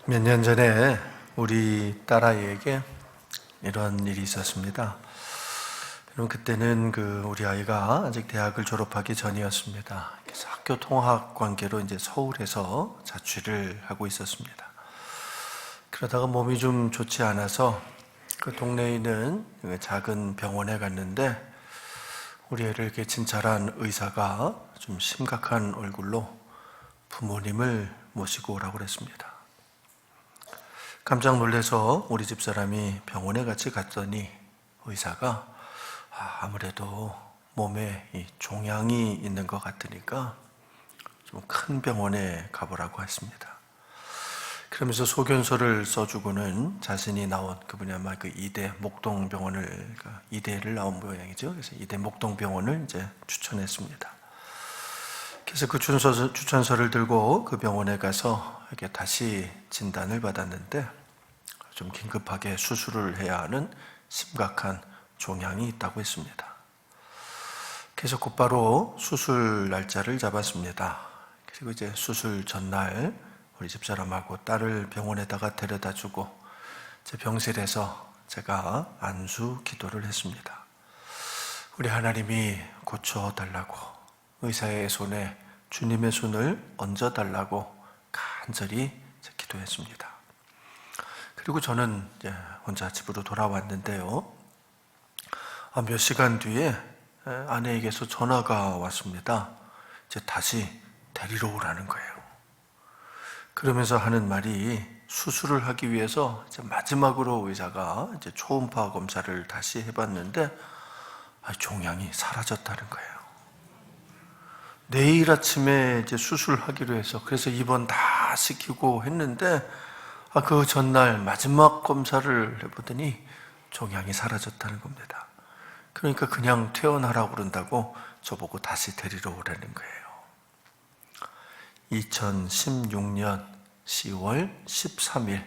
몇 년 전에 우리 딸아이에게 이런 일이 있었습니다. 그때는 우리 아이가 아직 대학을 졸업하기 전이었습니다. 그래서 학교 통학 관계로 이제 서울에서 자취를 하고 있었습니다. 그러다가 몸이 좀 좋지 않아서 그 동네에 있는 작은 병원에 갔는데 우리 애를 이렇게 진찰한 의사가 좀 심각한 얼굴로 부모님을 모시고 오라고 그랬습니다. 깜짝 놀라서 우리 집사람이 병원에 같이 갔더니 의사가 아무래도 몸에 이 종양이 있는 것 같으니까 좀 큰 병원에 가보라고 했습니다. 그러면서 소견서를 써주고는 자신이 나온 그분이 아마 이대 목동병원을 이대를 나온 모양이죠. 그래서 이대 목동병원을 이제 추천했습니다. 그래서 그 추천서를 들고 그 병원에 가서 이렇게 다시 진단을 받았는데 좀 긴급하게 수술을 해야 하는 심각한 종양이 있다고 했습니다. 그래서 곧바로 수술 날짜를 잡았습니다. 그리고 이제 수술 전날 우리 집사람하고 딸을 병원에다가 데려다 주고 제 병실에서 제가 안수 기도를 했습니다. 우리 하나님이 고쳐달라고 의사의 손에 주님의 손을 얹어달라고 간절히 기도했습니다. 그리고 저는 이제 혼자 집으로 돌아왔는데요. 몇 시간 뒤에 아내에게서 전화가 왔습니다. 이제 다시 데리러 오라는 거예요. 그러면서 하는 말이 수술을 하기 위해서 이제 마지막으로 의사가 이제 초음파 검사를 다시 해봤는데 종양이 사라졌다는 거예요. 내일 아침에 이제 수술하기로 해서 그래서 입원 다 시키고 했는데 그 전날 마지막 검사를 해보더니 종양이 사라졌다는 겁니다. 그러니까 그냥 퇴원하라고 그런다고 저보고 다시 데리러 오라는 거예요. 2016년 10월 13일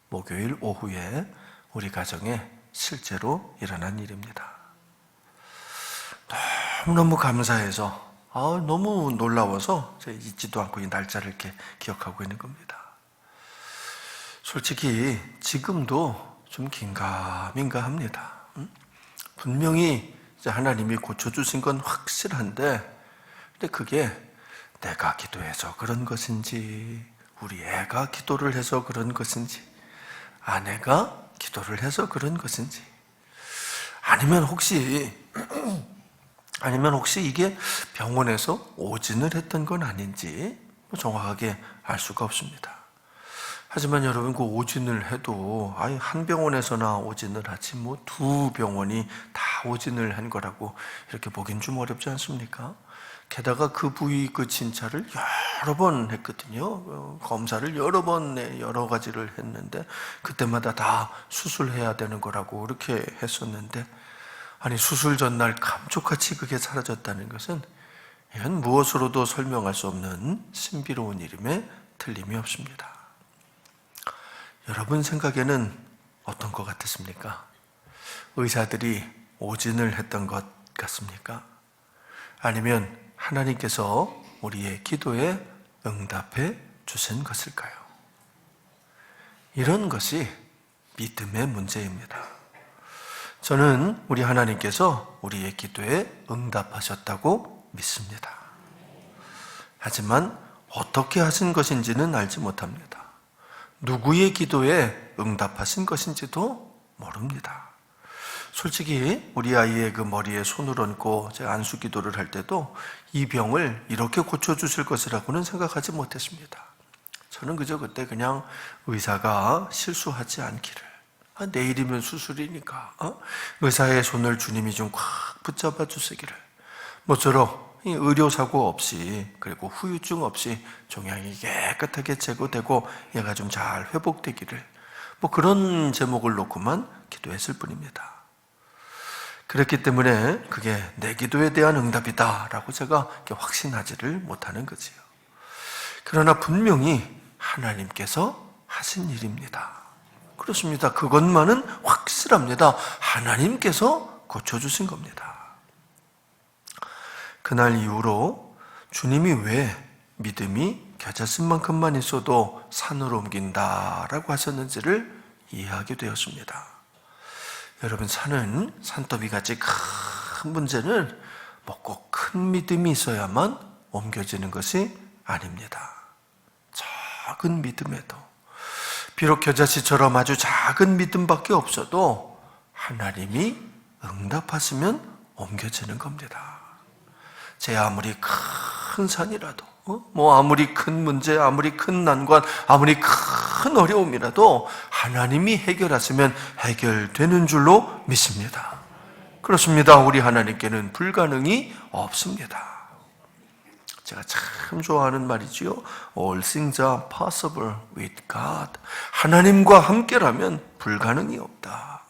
목요일 오후에 우리 가정에 실제로 일어난 일입니다. 너무너무 감사해서 너무 놀라워서 잊지도 않고 이 날짜를 이렇게 기억하고 있는 겁니다. 솔직히 지금도 좀 긴가민가합니다. 분명히 하나님이 고쳐주신 건 확실한데 근데 그게 내가 기도해서 그런 것인지 우리 애가 기도를 해서 그런 것인지 아내가 기도를 해서 그런 것인지 아니면 혹시 이게 병원에서 오진을 했던 건 아닌지 정확하게 알 수가 없습니다. 하지만 여러분 그 오진을 해도 한 병원에서나 오진을 하지 두 병원이 다 오진을 한 거라고 이렇게 보긴 좀 어렵지 않습니까? 게다가 그 부위 그 진찰을 여러 번 했거든요. 검사를 여러 번 여러 가지를 했는데 그때마다 다 수술해야 되는 거라고 이렇게 했었는데 수술 전날 감쪽같이 그게 사라졌다는 것은 이건 무엇으로도 설명할 수 없는 신비로운 일임에 틀림이 없습니다. 여러분 생각에는 어떤 것 같으십니까? 의사들이 오진을 했던 것 같습니까? 아니면 하나님께서 우리의 기도에 응답해 주신 것일까요? 이런 것이 믿음의 문제입니다. 저는 우리 하나님께서 우리의 기도에 응답하셨다고 믿습니다. 하지만 어떻게 하신 것인지는 알지 못합니다. 누구의 기도에 응답하신 것인지도 모릅니다. 솔직히 우리 아이의 그 머리에 손을 얹고 제가 안수 기도를 할 때도 이 병을 이렇게 고쳐주실 것이라고는 생각하지 못했습니다. 저는 그때 그냥 의사가 실수하지 않기를 내일이면 수술이니까 의사의 손을 주님이 좀 꽉 붙잡아 주시기를 모쪼록 의료사고 없이 그리고 후유증 없이 종양이 깨끗하게 제거되고 얘가 좀 잘 회복되기를 그런 제목을 놓고만 기도했을 뿐입니다. 그렇기 때문에 그게 내 기도에 대한 응답이다라고 제가 확신하지를 못하는 거지요. 그러나 분명히 하나님께서 하신 일입니다. 그렇습니다. 그것만은 확실합니다. 하나님께서 고쳐주신 겁니다. 그날 이후로 주님이 왜 믿음이 겨자씨 만큼만 있어도 산으로 옮긴다라고 하셨는지를 이해하게 되었습니다. 여러분, 산더미같이 큰 문제는 꼭 큰 믿음이 있어야만 옮겨지는 것이 아닙니다. 작은 믿음에도, 비록 겨자씨처럼 아주 작은 믿음밖에 없어도 하나님이 응답하시면 옮겨지는 겁니다. 제 아무리 큰 산이라도, 아무리 큰 문제, 아무리 큰 난관, 아무리 큰 어려움이라도 하나님이 해결하시면 해결되는 줄로 믿습니다. 그렇습니다. 우리 하나님께는 불가능이 없습니다. 제가 참 좋아하는 말이지요. All things are possible with God. 하나님과 함께라면 불가능이 없다.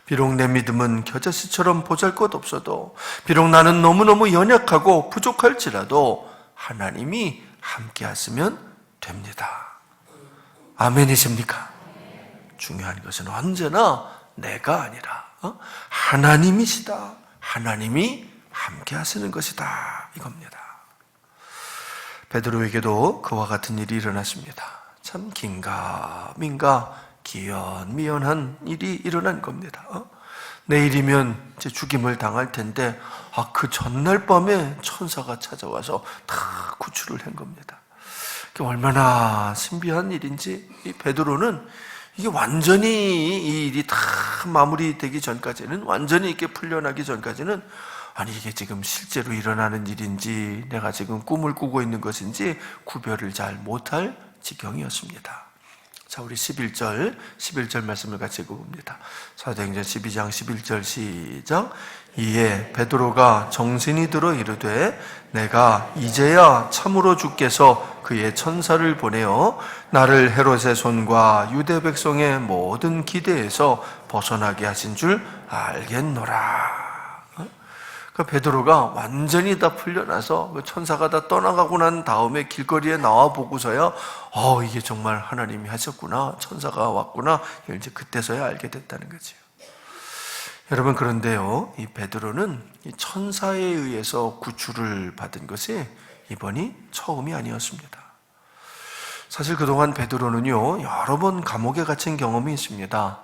비록 내 믿음은 겨자씨처럼 보잘것없어도, 비록 나는 너무너무 연약하고 부족할지라도 하나님이 함께 하시면 됩니다. 아멘이십니까? 중요한 것은 언제나 내가 아니라 하나님이시다. 하나님이 함께 하시는 것이다. 이겁니다. 베드로에게도 그와 같은 일이 일어났습니다. 참 긴가민가 기연미연한 일이 일어난 겁니다. 내일이면 이제 죽임을 당할 텐데 그 전날 밤에 천사가 찾아와서 다 구출을 한 겁니다. 얼마나 신비한 일인지, 이 베드로는 이게 완전히 이 일이 다 마무리되기 전까지는, 완전히 이렇게 풀려나기 전까지는, 아니 이게 지금 실제로 일어나는 일인지 내가 지금 꿈을 꾸고 있는 것인지 구별을 잘 못할 지경이었습니다. 자, 우리 11절 말씀을 같이 읽어봅니다. 사도행전 12장 11절 시작. 이에 베드로가 정신이 들어 이르되 내가 이제야 참으로 주께서 그의 천사를 보내어 나를 헤롯의 손과 유대 백성의 모든 기대에서 벗어나게 하신 줄 알겠노라. 베드로가 완전히 다 풀려나서 천사가 다 떠나가고 난 다음에 길거리에 나와 보고서야 이게 정말 하나님이 하셨구나, 천사가 왔구나, 이제 그때서야 알게 됐다는 거죠. 여러분, 그런데요, 이 베드로는 이 천사에 의해서 구출을 받은 것이 이번이 처음이 아니었습니다. 사실 그동안 베드로는요, 여러 번 감옥에 갇힌 경험이 있습니다.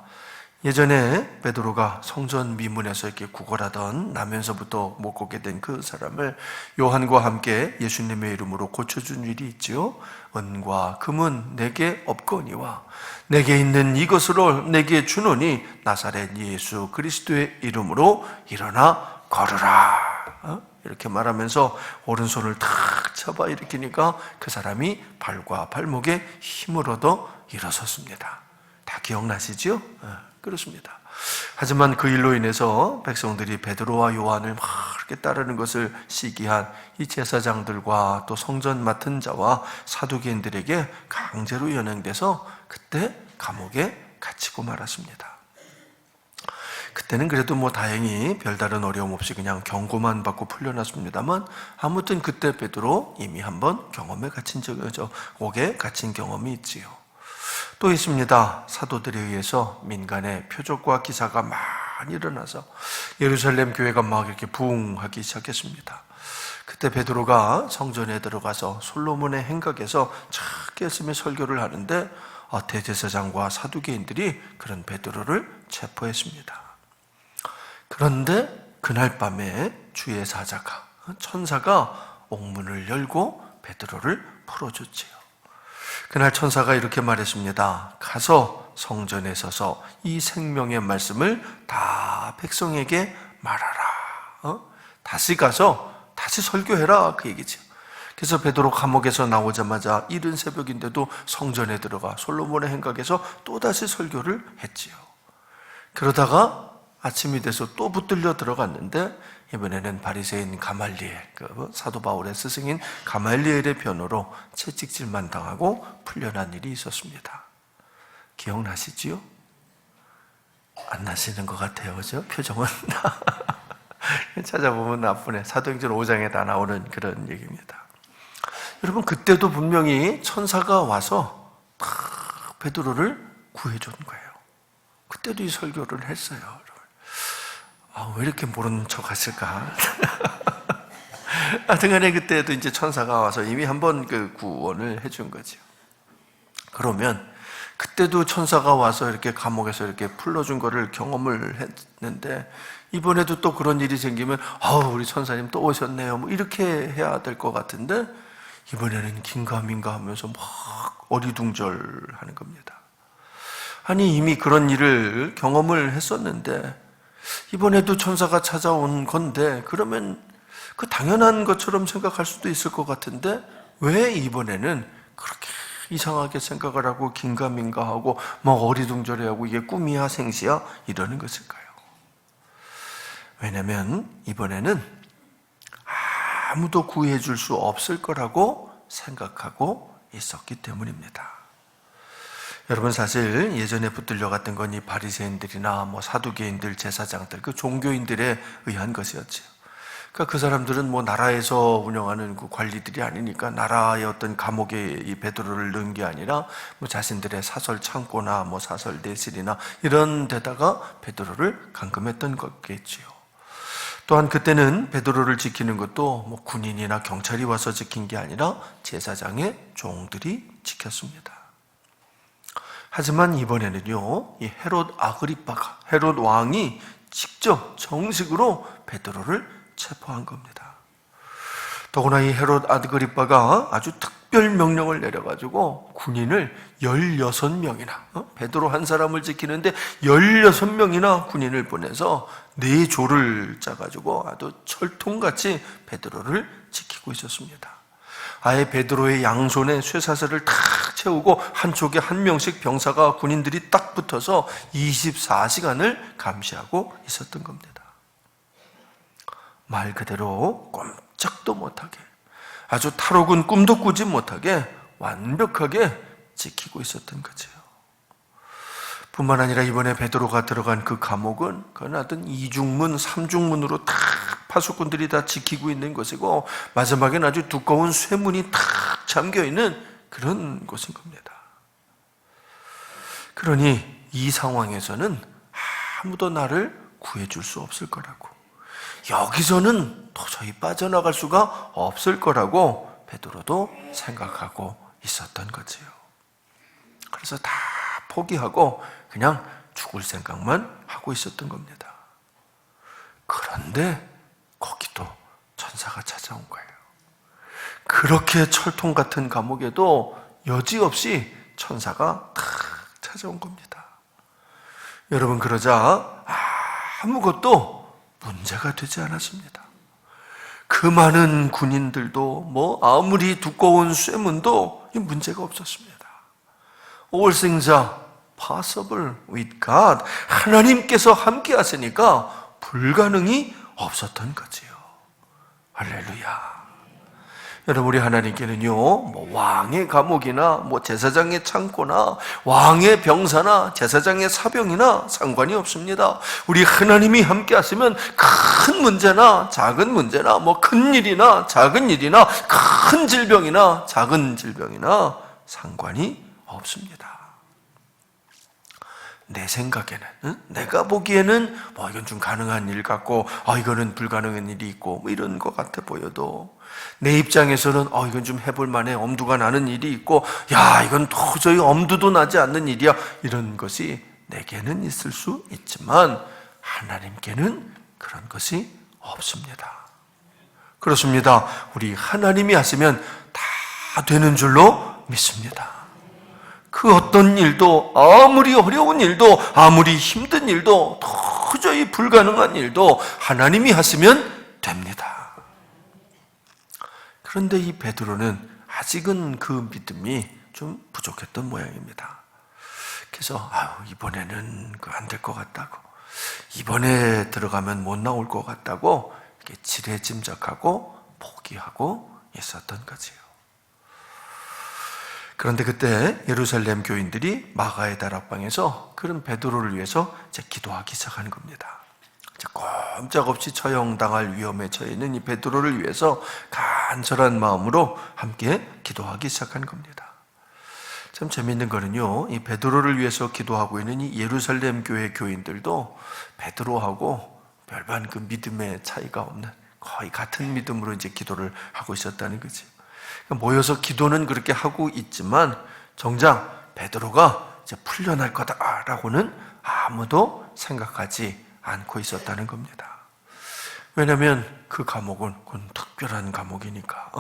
예전에 베드로가 성전 미문에서 이렇게 구걸하던, 나면서부터 못 걷게 된 그 사람을 요한과 함께 예수님의 이름으로 고쳐준 일이 있지요. 은과 금은 내게 없거니와 내게 있는 이것으로 내게 주노니 나사렛 예수 그리스도의 이름으로 일어나 걸으라. 이렇게 말하면서 오른손을 탁 잡아 일으키니까 그 사람이 발과 발목에 힘을 얻어 일어섰습니다. 다 기억나시죠? 그렇습니다. 하지만 그 일로 인해서 백성들이 베드로와 요한을 막 이렇게 따르는 것을 시기한 이 제사장들과 또 성전 맡은 자와 사두개인들에게 강제로 연행돼서 그때 감옥에 갇히고 말았습니다. 그때는 그래도 다행히 별다른 어려움 없이 그냥 경고만 받고 풀려났습니다만, 아무튼 그때 베드로 이미 한번 경험에 갇힌 옥에 갇힌 경험이 있지요. 또 있습니다. 사도들에 의해서 민간의 표적과 기사가 많이 일어나서 예루살렘 교회가 막 이렇게 부흥하기 시작했습니다. 그때 베드로가 성전에 들어가서 솔로몬의 행각에서 깨스며 설교를 하는데 대제사장과 사두개인들이 그런 베드로를 체포했습니다. 그런데 그날 밤에 주의 사자가, 천사가 옥문을 열고 베드로를 풀어줬지요. 그날 천사가 이렇게 말했습니다. 가서 성전에 서서 이 생명의 말씀을 다 백성에게 말하라. 다시 가서 다시 설교해라, 그 얘기죠. 그래서 베드로 감옥에서 나오자마자 이른 새벽인데도 성전에 들어가 솔로몬의 행각에서 또다시 설교를 했지요. 그러다가 아침이 돼서 또 붙들려 들어갔는데 이번에는 바리새인 가말리엘, 사도 바울의 스승인 가말리엘의 변호로 채찍질만 당하고 풀려난 일이 있었습니다. 기억나시지요? 안 나시는 것 같아요, 그죠? 표정은. 찾아보면 나쁘네. 사도행전 5장에 다 나오는 그런 얘기입니다. 여러분, 그때도 분명히 천사가 와서 베드로를 구해준 거예요. 그때도 이 설교를 했어요. 왜 이렇게 모른 척 했을까? 하여튼간에 그때도 이제 천사가 와서 이미 한번 그 구원을 해준 거죠. 그러면 그때도 천사가 와서 이렇게 감옥에서 이렇게 풀어준 거를 경험을 했는데, 이번에도 또 그런 일이 생기면 우리 천사님 또 오셨네요 뭐 이렇게 해야 될 것 같은데, 이번에는 긴가민가 하면서 막 어리둥절하는 겁니다. 아니 이미 그런 일을 경험을 했었는데 이번에도 천사가 찾아온 건데, 그러면 그 당연한 것처럼 생각할 수도 있을 것 같은데 왜 이번에는 그렇게 이상하게 생각을 하고 긴가민가하고 막 어리둥절해하고 이게 꿈이야 생시야 이러는 것일까요? 왜냐하면 이번에는 아무도 구해줄 수 없을 거라고 생각하고 있었기 때문입니다. 여러분, 사실 예전에 붙들려 갔던 건 이 바리새인들이나 뭐 사두개인들, 제사장들, 그 종교인들에 의한 것이었죠. 그러니까 그 사람들은 뭐 나라에서 운영하는 그 관리들이 아니니까 나라의 어떤 감옥에 이 베드로를 넣은 게 아니라 뭐 자신들의 사설 창고나 뭐 사설 내실이나 이런 데다가 베드로를 감금했던 거겠지요. 또한 그때는 베드로를 지키는 것도 뭐 군인이나 경찰이 와서 지킨 게 아니라 제사장의 종들이 지켰습니다. 하지만 이번에는요, 이 헤롯 아그리빠가, 헤롯 왕이 직접 정식으로 베드로를 체포한 겁니다. 더구나 이 헤롯 아그리빠가 아주 특별 명령을 내려가지고 군인을 16명이나, 베드로 한 사람을 지키는데 16명이나 군인을 보내서 4조를 짜가지고 아주 철통같이 베드로를 지키고 있었습니다. 아예 베드로의 양손에 쇠사슬을 탁 채우고 한쪽에 한 명씩 병사가, 군인들이 딱 붙어서 24시간을 감시하고 있었던 겁니다. 말 그대로 꼼짝도 못하게, 아주 탈옥은 꿈도 꾸지 못하게 완벽하게 지키고 있었던 거죠. 뿐만 아니라 이번에 베드로가 들어간 그 감옥은 그건 하여튼 2중문, 3중문으로 탁 파수꾼들이 다 지키고 있는 것이고, 마지막에는 아주 두꺼운 쇠문이 탁 잠겨있는 그런 곳인 겁니다. 그러니 이 상황에서는 아무도 나를 구해줄 수 없을 거라고, 여기서는 도저히 빠져나갈 수가 없을 거라고 베드로도 생각하고 있었던 거지요. 그래서 다 포기하고 그냥 죽을 생각만 하고 있었던 겁니다. 그런데 거기도 천사가 찾아온 거예요. 그렇게 철통 같은 감옥에도 여지없이 천사가 탁 찾아온 겁니다. 여러분, 그러자 아무것도 문제가 되지 않았습니다. 그 많은 군인들도 뭐 아무리 두꺼운 쇠문도 문제가 없었습니다. All things are possible with God. 하나님께서 함께 하시니까 불가능이 없었던 거지요. 할렐루야. 여러분, 우리 하나님께는요, 뭐 왕의 감옥이나 뭐 제사장의 창고나 왕의 병사나 제사장의 사병이나 상관이 없습니다. 우리 하나님이 함께 하시면 큰 문제나 작은 문제나 뭐 큰 일이나 작은 일이나 큰 질병이나 작은 질병이나 상관이 없습니다. 내 생각에는, 내가 보기에는 뭐 이건 좀 가능한 일 같고, 이거는 불가능한 일이 있고 뭐 이런 것 같아 보여도, 내 입장에서는 이건 좀 해볼 만해, 엄두가 나는 일이 있고, 야 이건 도저히 엄두도 나지 않는 일이야, 이런 것이 내게는 있을 수 있지만 하나님께는 그런 것이 없습니다. 그렇습니다. 우리 하나님이 하시면 다 되는 줄로 믿습니다. 그 어떤 일도, 아무리 어려운 일도, 아무리 힘든 일도, 도저히 불가능한 일도 하나님이 하시면 됩니다. 그런데 이 베드로는 아직은 그 믿음이 좀 부족했던 모양입니다. 그래서 이번에는 안 될 것 같다고, 이번에 들어가면 못 나올 것 같다고 이렇게 지레짐작하고 포기하고 있었던 거지요. 그런데 그때 예루살렘 교인들이 마가의 다락방에서 그런 베드로를 위해서 이제 기도하기 시작하는 겁니다. 이제 꼼짝없이 처형당할 위험에 처해 있는 이 베드로를 위해서 간절한 마음으로 함께 기도하기 시작한 겁니다. 참 재미있는 거는요, 이 베드로를 위해서 기도하고 있는 이 예루살렘 교회 교인들도 베드로하고 별반 그 믿음의 차이가 없는 거의 같은 믿음으로 이제 기도를 하고 있었다는 거지. 모여서 기도는 그렇게 하고 있지만 정작 베드로가 이제 풀려날 거다라고는 아무도 생각하지 않고 있었다는 겁니다. 왜냐하면 그 감옥은 그건 특별한 감옥이니까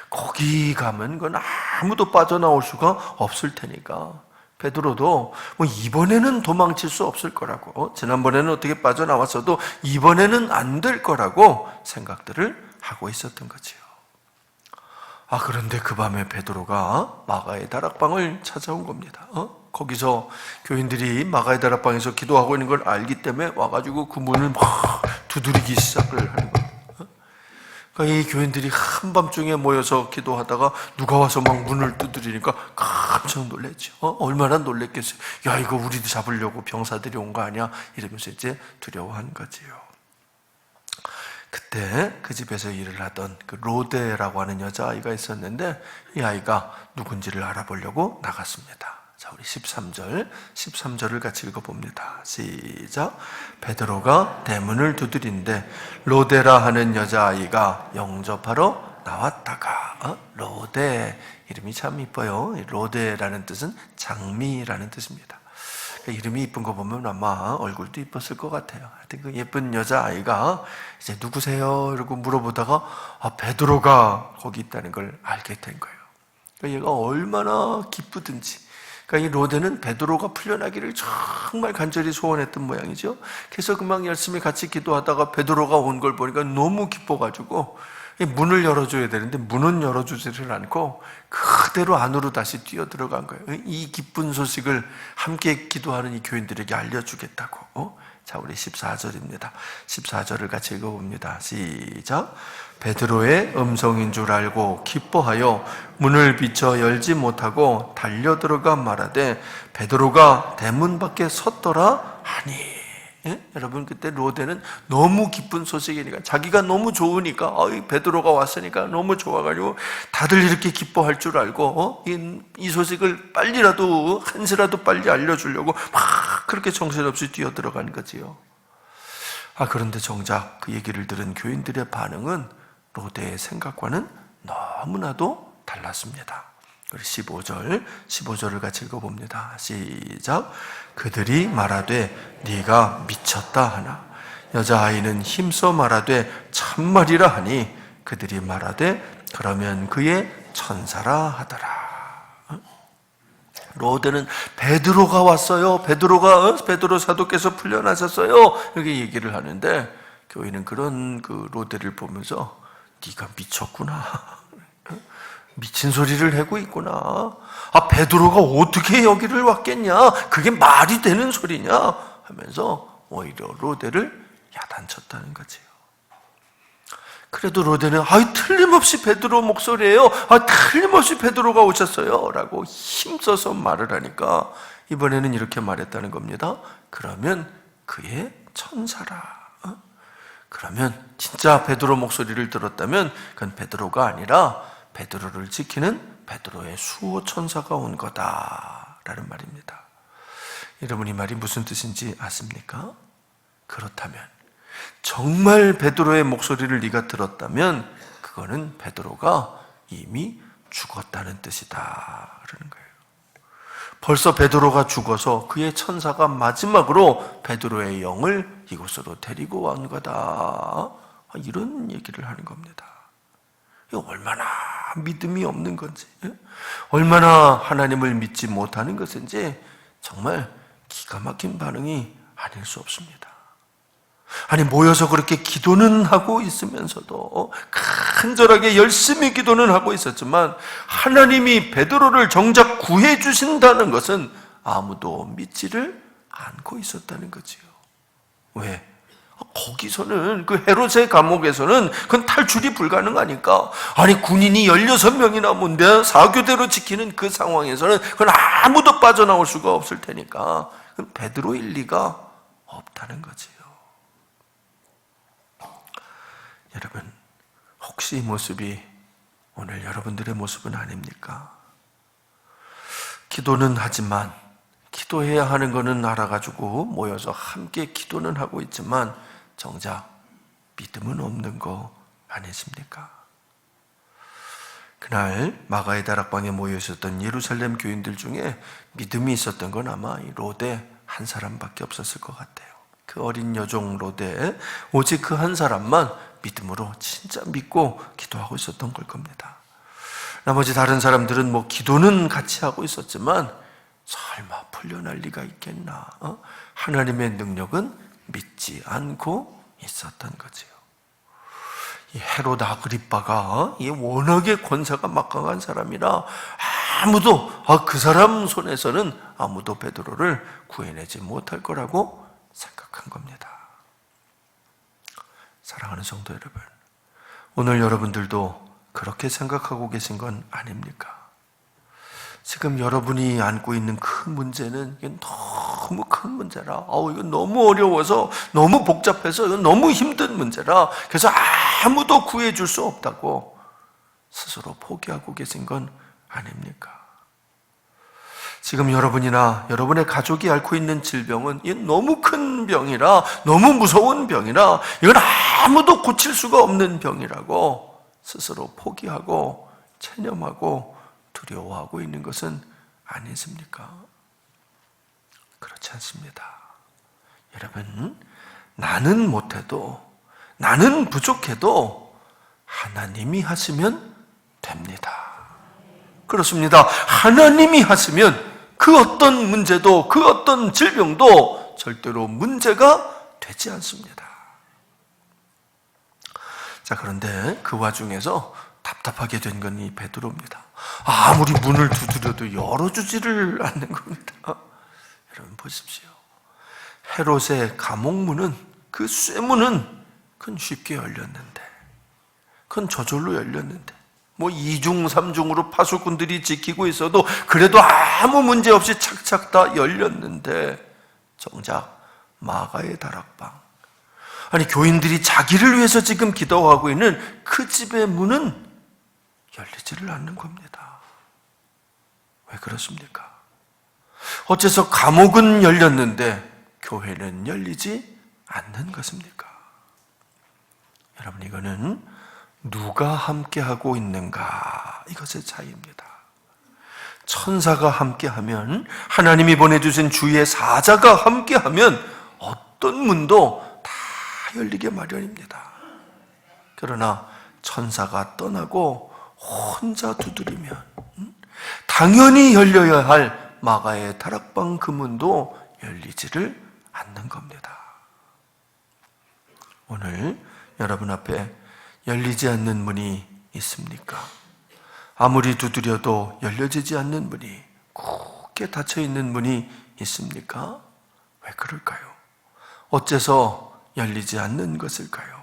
거기 가면 그건 아무도 빠져나올 수가 없을 테니까 베드로도 뭐 이번에는 도망칠 수 없을 거라고 지난번에는 어떻게 빠져나왔어도 이번에는 안 될 거라고 생각들을 하고 있었던 거지요. 그런데 그 밤에 베드로가 마가의 다락방을 찾아온 겁니다. 거기서 교인들이 마가의 다락방에서 기도하고 있는 걸 알기 때문에 와가지고 그 문을 막 두드리기 시작을 하는 거예요. 그러니까 이 교인들이 한밤중에 모여서 기도하다가 누가 와서 막 문을 두드리니까 깜짝 놀랐죠. 얼마나 놀랬겠어요. 야, 이거 우리도 잡으려고 병사들이 온 거 아니야? 이러면서 이제 두려워한 거지요. 그때 그 집에서 일을 하던 그 로데라고 하는 여자아이가 있었는데 이 아이가 누군지를 알아보려고 나갔습니다. 자, 우리 13절을 같이 읽어봅니다. 시작. 베드로가 대문을 두드린데 로데라 하는 여자아이가 영접하러 나왔다가 로데 이름이 참 이뻐요. 로데라는 뜻은 장미라는 뜻입니다. 이름이 이쁜 거 보면 아마 얼굴도 이뻤을 것 같아요. 하여튼 그 예쁜 여자아이가 이제 누구세요? 이러고 물어보다가 베드로가 거기 있다는 걸 알게 된 거예요. 그러니까 얘가 얼마나 기쁘든지. 그러니까 이 로데는 베드로가 풀려나기를 정말 간절히 소원했던 모양이죠. 그래서 금방 열심히 같이 기도하다가 베드로가 온 걸 보니까 너무 기뻐가지고 문을 열어줘야 되는데 문은 열어주지를 않고 그대로 안으로 다시 뛰어 들어간 거예요. 이 기쁜 소식을 함께 기도하는 이 교인들에게 알려주겠다고. 자, 우리 14절입니다. 14절을 같이 읽어봅니다. 시작. 베드로의 음성인 줄 알고 기뻐하여 문을 비쳐 열지 못하고 달려 들어가 말하되 베드로가 대문 밖에 섰더라 하니. 여러분, 그때 로데는 너무 기쁜 소식이니까 자기가 너무 좋으니까 베드로가 왔으니까 너무 좋아가지고 다들 이렇게 기뻐할 줄 알고 이 소식을 빨리라도 한시라도 빨리 알려주려고 막 그렇게 정신없이 뛰어 들어간 거지요. 그런데 정작 그 얘기를 들은 교인들의 반응은 로데의 생각과는 너무나도 달랐습니다. 우리 15절을 같이 읽어봅니다. 시작. 그들이 말하되 네가 미쳤다 하나 여자아이는 힘써 말하되 참말이라 하니 그들이 말하되 그러면 그의 천사라 하더라. 로데는 베드로가 왔어요. 베드로 사도께서 풀려나셨어요. 이렇게 얘기를 하는데 교인은 그런 그 로데를 보면서 네가 미쳤구나. 미친 소리를 하고 있구나. 베드로가 어떻게 여기를 왔겠냐? 그게 말이 되는 소리냐? 하면서 오히려 로데를 야단쳤다는 거지요. 그래도 로데는 틀림없이 베드로 목소리예요. 틀림없이 베드로가 오셨어요. 라고 힘써서 말을 하니까 이번에는 이렇게 말했다는 겁니다. 그러면 그의 천사라. 그러면 진짜 베드로 목소리를 들었다면 그건 베드로가 아니라 베드로를 지키는 베드로의 수호 천사가 온 거다라는 말입니다. 여러분, 이 말이 무슨 뜻인지 아십니까? 그렇다면 정말 베드로의 목소리를 네가 들었다면 그거는 베드로가 이미 죽었다는 뜻이다 라는 거예요. 벌써 베드로가 죽어서 그의 천사가 마지막으로 베드로의 영을 이곳으로 데리고 온 거다. 이런 얘기를 하는 겁니다. 얼마나 믿음이 없는 건지, 얼마나 하나님을 믿지 못하는 것인지 정말 기가 막힌 반응이 아닐 수 없습니다. 모여서 그렇게 기도는 하고 있으면서도 간절하게 열심히 기도는 하고 있었지만 하나님이 베드로를 정작 구해 주신다는 것은 아무도 믿지를 않고 있었다는 거지요. 왜? 거기서는 그 헤롯의 감옥에서는 그건 탈출이 불가능하니까 군인이 16명이나 뭔데 사교대로 지키는 그 상황에서는 그건 아무도 빠져나올 수가 없을 테니까 베드로일 리가 없다는 거지요. 여러분, 혹시 이 모습이 오늘 여러분들의 모습은 아닙니까? 기도는 하지만 기도해야 하는 거는 알아가지고 모여서 함께 기도는 하고 있지만 정작 믿음은 없는 거 아니십니까? 그날 마가의 다락방에 모여 있었던 예루살렘 교인들 중에 믿음이 있었던 건 아마 이 로데 한 사람밖에 없었을 것 같아요. 그 어린 여종 로데, 오직 그 한 사람만 믿음으로 진짜 믿고 기도하고 있었던 걸 겁니다. 나머지 다른 사람들은 뭐 기도는 같이 하고 있었지만 설마 풀려날 리가 있겠나? 하나님의 능력은 믿지 않고 있었던 거지요. 이 헤롯 아그리빠가 워낙에 권세가 막강한 사람이라 아무도 그 사람 손에서는 아무도 베드로를 구해내지 못할 거라고 생각한 겁니다. 사랑하는 성도 여러분, 오늘 여러분들도 그렇게 생각하고 계신 건 아닙니까? 지금 여러분이 안고 있는 큰 문제는 이게 너무 큰 문제라, 이건 너무 어려워서, 너무 복잡해서, 이건 너무 힘든 문제라, 그래서 아무도 구해줄 수 없다고 스스로 포기하고 계신 건 아닙니까? 지금 여러분이나 여러분의 가족이 앓고 있는 질병은 이게 너무 큰 병이라, 너무 무서운 병이라, 이건 아무도 고칠 수가 없는 병이라고 스스로 포기하고 체념하고 두려워하고 있는 것은 아니십니까? 그렇지 않습니다. 여러분, 나는 못해도, 나는 부족해도 하나님이 하시면 됩니다. 그렇습니다. 하나님이 하시면 그 어떤 문제도, 그 어떤 질병도 절대로 문제가 되지 않습니다. 자, 그런데 그 와중에서 답답하게 된 건 이 베드로입니다. 아무리 문을 두드려도 열어주지를 않는 겁니다. 여러분 보십시오. 헤롯의 감옥문은, 그 쇠문은 그건 쉽게 열렸는데, 그건 저절로 열렸는데, 뭐 2중 3중으로 파수꾼들이 지키고 있어도 그래도 아무 문제 없이 착착 다 열렸는데, 정작 마가의 다락방, 아니 교인들이 자기를 위해서 지금 기도하고 있는 그 집의 문은 열리지를 않는 겁니다. 왜 그렇습니까? 어째서 감옥은 열렸는데 교회는 열리지 않는 것입니까? 여러분, 이거는 누가 함께하고 있는가, 이것의 차이입니다. 천사가 함께하면, 하나님이 보내주신 주의 사자가 함께하면 어떤 문도 다 열리게 마련입니다. 그러나 천사가 떠나고 혼자 두드리면 당연히 열려야 할 마가의 다락방 그 문도 열리지를 않는 겁니다. 오늘 여러분 앞에 열리지 않는 문이 있습니까? 아무리 두드려도 열려지지 않는 문이, 굳게 닫혀있는 문이 있습니까? 왜 그럴까요? 어째서 열리지 않는 것일까요?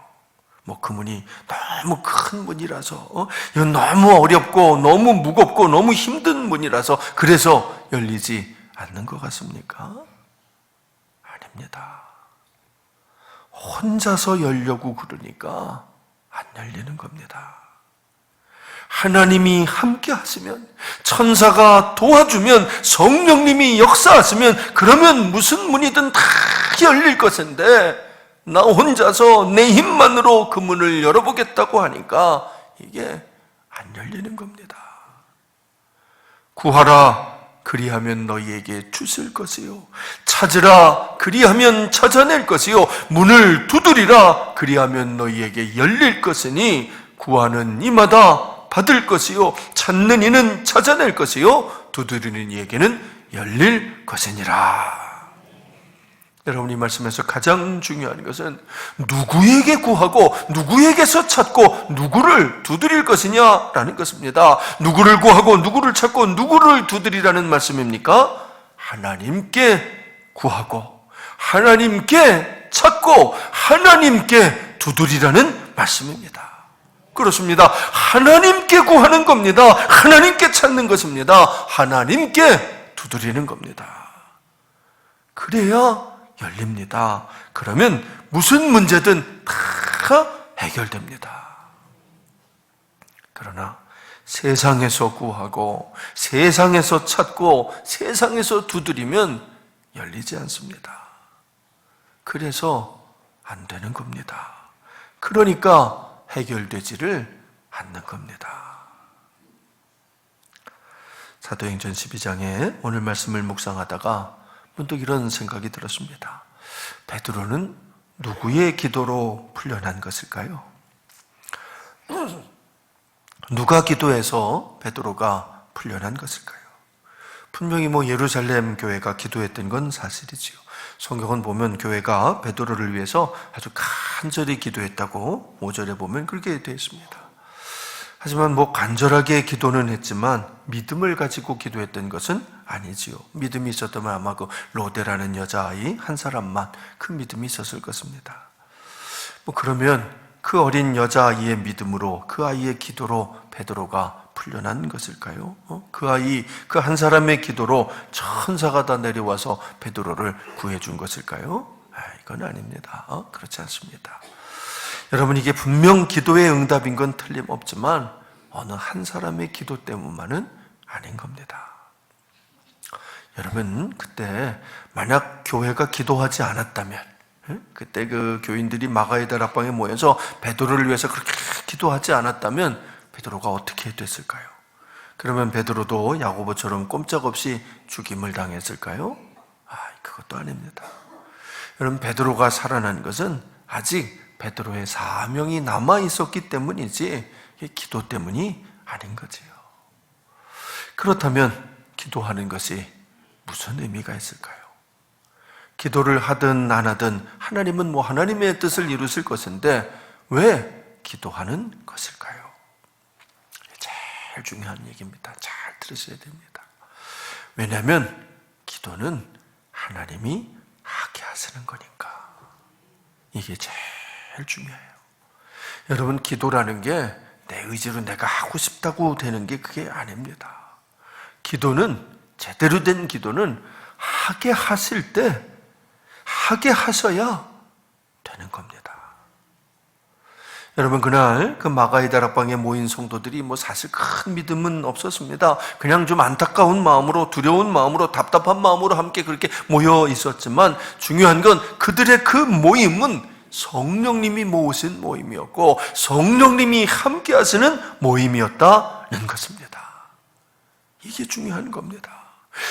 뭐 그 문이 너무 큰 문이라서, 이건 너무 어렵고 너무 무겁고 너무 힘든 문이라서 그래서 열리지 않는 것 같습니까? 아닙니다. 혼자서 열려고 그러니까 안 열리는 겁니다. 하나님이 함께 하시면, 천사가 도와주면, 성령님이 역사하시면, 그러면 무슨 문이든 다 열릴 것인데, 나 혼자서 내 힘만으로 그 문을 열어보겠다고 하니까 이게 안 열리는 겁니다. 구하라, 그리하면 너희에게 주실 것이요, 찾으라, 그리하면 찾아낼 것이요, 문을 두드리라, 그리하면 너희에게 열릴 것이니 구하는 이마다 받을 것이요, 찾는 이는 찾아낼 것이요, 두드리는 이에게는 열릴 것이니라. 여러분, 이 말씀에서 가장 중요한 것은 누구에게 구하고 누구에게서 찾고 누구를 두드릴 것이냐라는 것입니다. 누구를 구하고 누구를 찾고 누구를 두드리라는 말씀입니까? 하나님께 구하고 하나님께 찾고 하나님께 두드리라는 말씀입니다. 그렇습니다. 하나님께 구하는 겁니다. 하나님께 찾는 것입니다. 하나님께 두드리는 겁니다. 그래야 열립니다. 그러면 무슨 문제든 다 해결됩니다. 그러나 세상에서 구하고 세상에서 찾고 세상에서 두드리면 열리지 않습니다. 그래서 안 되는 겁니다. 그러니까 해결되지를 않는 겁니다. 사도행전 12장에 오늘 말씀을 묵상하다가 문득 이런 생각이 들었습니다. 베드로는 누구의 기도로 풀려난 것일까요? 누가 기도해서 베드로가 풀려난 것일까요? 분명히 예루살렘 교회가 기도했던 건 사실이지요. 성경은 보면 교회가 베드로를 위해서 아주 간절히 기도했다고 5절에 보면 그렇게 되어 있습니다. 하지만 간절하게 기도는 했지만 믿음을 가지고 기도했던 것은 아니지요. 믿음이 있었다면 아마 그 로데라는 여자아이 한 사람만 그 믿음이 있었을 것입니다. 그러면 그 어린 여자아이의 믿음으로, 그 아이의 기도로 베드로가 풀려난 것일까요? 그 아이, 그 한 사람의 기도로 천사가 다 내려와서 베드로를 구해준 것일까요? 이건 아닙니다. 그렇지 않습니다. 여러분, 이게 분명 기도의 응답인 건 틀림없지만 어느 한 사람의 기도 때문만은 아닌 겁니다. 여러분, 그때 만약 교회가 기도하지 않았다면, 그때 그 교인들이 마가의 다락방에 모여서 베드로를 위해서 그렇게 기도하지 않았다면 베드로가 어떻게 됐을까요? 그러면 베드로도 야고보처럼 꼼짝없이 죽임을 당했을까요? 그것도 아닙니다. 여러분, 베드로가 살아난 것은 아직 베드로의 사명이 남아 있었기 때문이지 기도 때문이 아닌 거지요. 그렇다면 기도하는 것이 무슨 의미가 있을까요? 기도를 하든 안 하든 하나님은 하나님의 뜻을 이루실 것인데 왜 기도하는 것일까요? 제일 중요한 얘기입니다. 잘 들으셔야 됩니다. 왜냐하면 기도는 하나님이 하게 하시는 거니까. 이게 제일 중요해요. 여러분, 기도라는 게 내 의지로 내가 하고 싶다고 되는 게 그게 아닙니다. 기도는, 제대로 된 기도는 하게 하실 때 하게 하셔야 되는 겁니다. 여러분, 그날 그 마가의 다락방에 모인 성도들이 사실 큰 믿음은 없었습니다. 그냥 좀 안타까운 마음으로, 두려운 마음으로, 답답한 마음으로 함께 그렇게 모여 있었지만 중요한 건 그들의 그 모임은 성령님이 모으신 모임이었고 성령님이 함께 하시는 모임이었다는 것입니다. 이게 중요한 겁니다.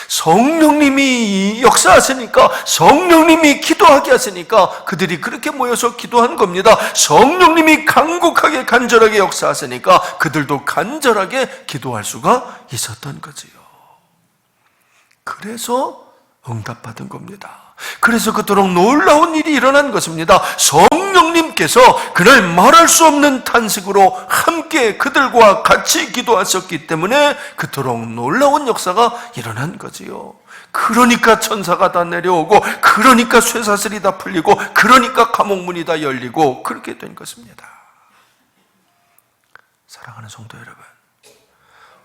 성령님이 역사하시니까, 성령님이 기도하게 하시니까 그들이 그렇게 모여서 기도한 겁니다. 성령님이 간곡하게 간절하게 역사하시니까 그들도 간절하게 기도할 수가 있었던 거지요. 그래서 응답받은 겁니다. 그래서 그토록 놀라운 일이 일어난 것입니다. 성령님께서 그날 말할 수 없는 탄식으로 함께 그들과 같이 기도하셨기 때문에 그토록 놀라운 역사가 일어난 거지요. 그러니까 천사가 다 내려오고, 그러니까 쇠사슬이 다 풀리고, 그러니까 감옥문이 다 열리고, 그렇게 된 것입니다. 사랑하는 성도 여러분,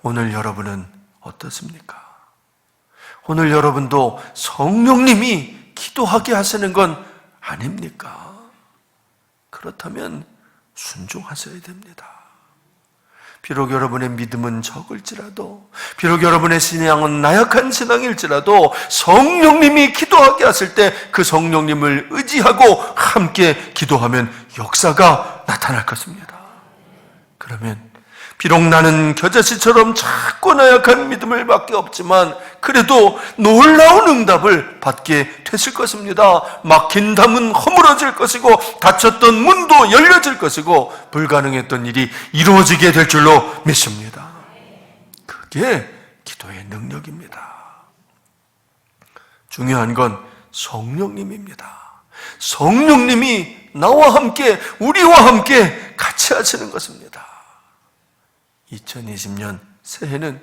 오늘 여러분은 어떻습니까? 오늘 여러분도 성령님이 기도하게 하시는 건 아닙니까? 그렇다면 순종하셔야 됩니다. 비록 여러분의 믿음은 적을지라도, 비록 여러분의 신앙은 나약한 신앙일지라도 성령님이 기도하게 하실 때 그 성령님을 의지하고 함께 기도하면 역사가 나타날 것입니다. 그러면 비록 나는 겨자씨처럼 작고 나약한 믿음을 밖에 없지만 그래도 놀라운 응답을 받게 되실 것입니다. 막힌 담은 허물어질 것이고 닫혔던 문도 열려질 것이고 불가능했던 일이 이루어지게 될 줄로 믿습니다. 그게 기도의 능력입니다. 중요한 건 성령님입니다. 성령님이 나와 함께, 우리와 함께 같이 하시는 것입니다. 2020년 새해는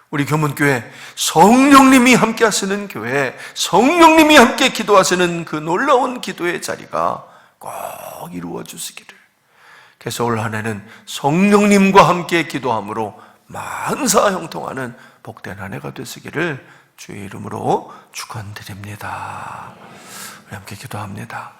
우리 교문교회 성령님이 함께 하시는 교회, 성령님이 함께 기도하시는 그 놀라운 기도의 자리가 꼭 이루어 주시기를, 그래서 올 한 해는 성령님과 함께 기도함으로 만사 형통하는 복된 한 해가 되시기를 주의 이름으로 축원드립니다. 우리 함께 기도합니다.